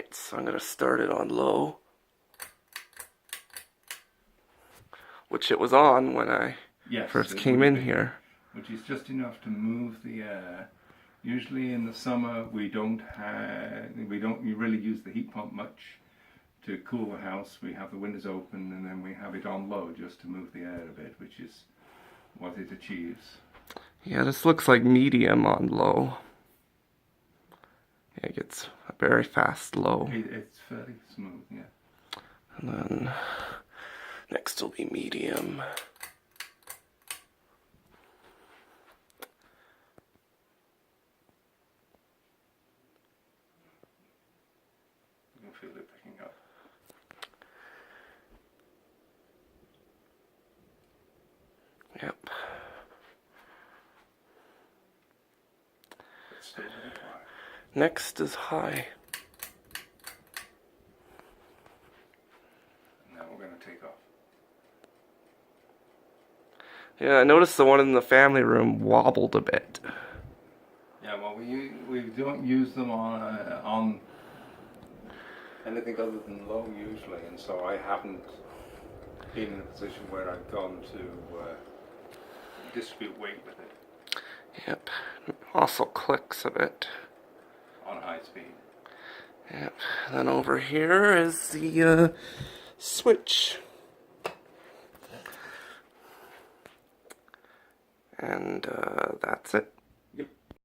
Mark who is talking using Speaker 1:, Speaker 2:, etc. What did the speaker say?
Speaker 1: Alright, so I'm going to start it on low, which it was on when I first came in here.
Speaker 2: Which is just enough to move the air. Usually in the summer we don't really use the heat pump much to cool the house. We have the windows open and then we have it on low just to move the air a bit, which is what it achieves.
Speaker 1: Yeah, this looks like medium on low. Yeah, it gets a very fast low.
Speaker 2: It's fairly smooth, yeah.
Speaker 1: And then next will be medium.
Speaker 2: You can feel it picking up.
Speaker 1: Yep.
Speaker 2: It's still very quiet.
Speaker 1: Next is high.
Speaker 2: Now we're going to take off.
Speaker 1: Yeah, I noticed the one in the family room wobbled a bit.
Speaker 2: Yeah, well, we don't use them on anything other than low usually, and so I haven't been in a position where I've gone to distribute weight with it.
Speaker 1: Yep. Also clicks a bit.
Speaker 2: On high speed.
Speaker 1: Yep. Then over here is the switch. And that's it.